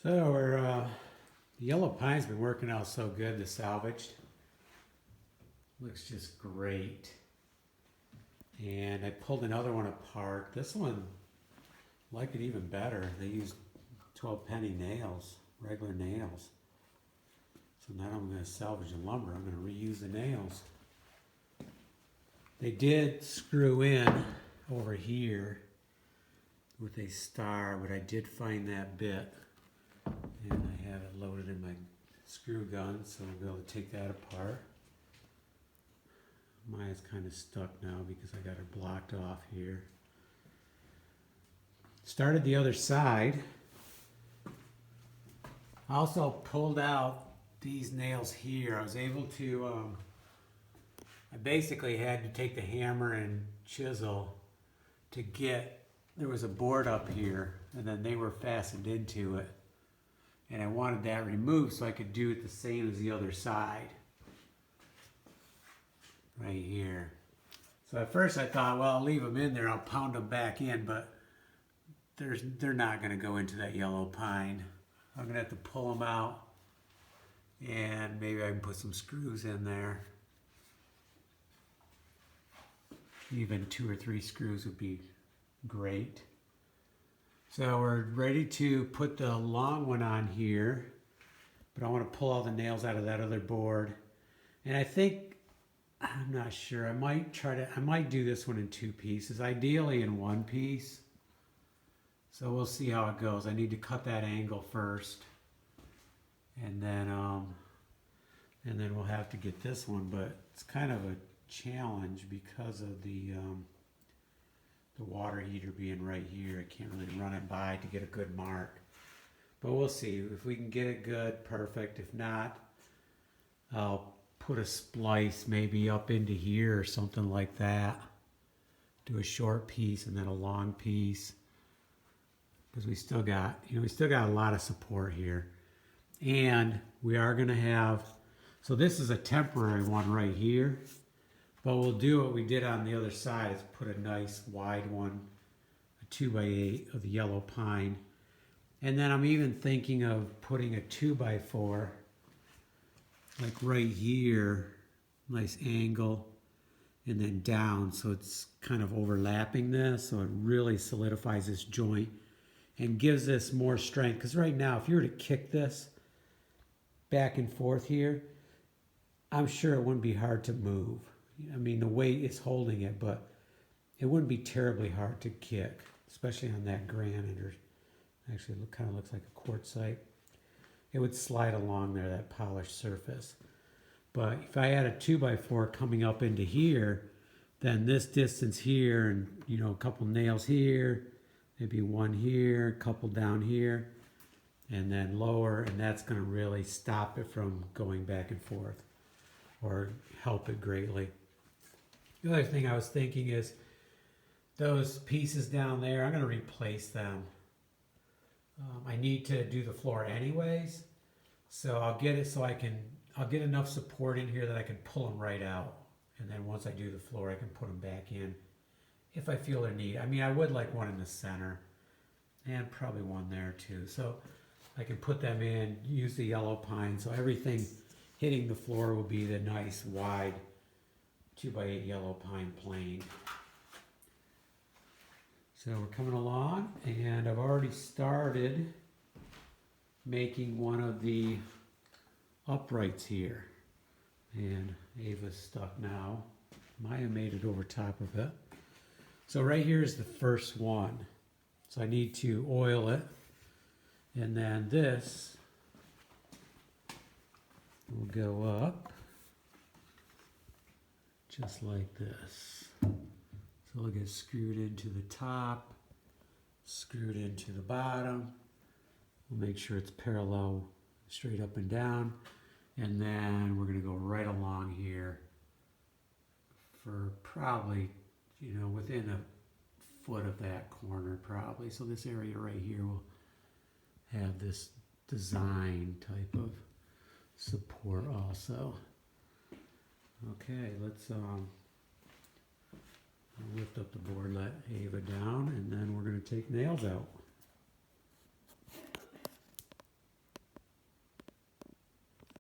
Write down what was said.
So our yellow pine's been working out so good, the salvaged. Looks just great. And I pulled another one apart. This one, I like it even better. They used 12 penny nails, regular nails. So now I'm going to salvage the lumber. I'm going to reuse the nails. They did screw in over here with a star, but I did find that bit. And I have it loaded in my screw gun, so I'll be able to take that apart. Mine's kind of stuck now because I got her blocked off here. Started the other side. I also pulled out these nails here. I was able to, I basically had to take the hammer and chisel to get, there was a board up here, and then they were fastened into it. And I wanted that removed so I could do it the same as the other side. Right here. So at first I thought, well, I'll leave them in there, I'll pound them back in, but they're not going to go into that yellow pine. I'm going to have to pull them out, and maybe I can put some screws in there. Even 2 or 3 screws would be great. So we're ready to put the long one on here, but I want to pull all the nails out of that other board. And I think, I'm not sure, I might do this one in 2 pieces, ideally in 1 piece. So we'll see how it goes. I need to cut that angle first, and then we'll have to get this one, but it's kind of a challenge because of the water heater being right here. I can't really run it by to get a good mark. But we'll see. If we can get it good, perfect. If not, I'll put a splice maybe up into here or something like that. Do a short piece and then a long piece. Because we still got, we still got a lot of support here. And we are going to have, so this is a temporary one right here. But we'll do what we did on the other side, is put a nice wide one, a 2x8 of the yellow pine. And then I'm even thinking of putting a 2x4, like right here, nice angle, and then down, so it's kind of overlapping this, so it really solidifies this joint and gives this more strength. Because right now, if you were to kick this back and forth here, I'm sure it wouldn't be hard to move. I mean, the weight is holding it, but it wouldn't be terribly hard to kick, especially on that granite, or actually it kind of looks like a quartzite. It would slide along there, that polished surface. But if I had a 2x4 coming up into here, then this distance here, and a couple nails here, maybe one here, a couple down here, and then lower, and that's going to really stop it from going back and forth, or help it greatly. The other thing I was thinking is those pieces down there, I'm going to replace them. I need to do the floor anyways, so I'll get it so I'll get enough support in here that I can pull them right out. And then once I do the floor, I can put them back in if I feel their need. I mean, I would like one in the center and probably one there too. So I can put them in, use the yellow pine, so everything hitting the floor will be the nice wide 2x8 yellow pine plane. So we're coming along, and I've already started making one of the uprights here. And Ava's stuck now. Maya made it over top of it. So right here is the first one. So I need to oil it. And then this will go up just like this. So it'll get screwed into the top, screwed into the bottom. We'll make sure it's parallel, straight up and down. And then we're going to go right along here for probably, within a foot of that corner probably. So this area right here will have this design type of support also. Okay, let's lift up the board, let Ava down, and then we're going to take nails out.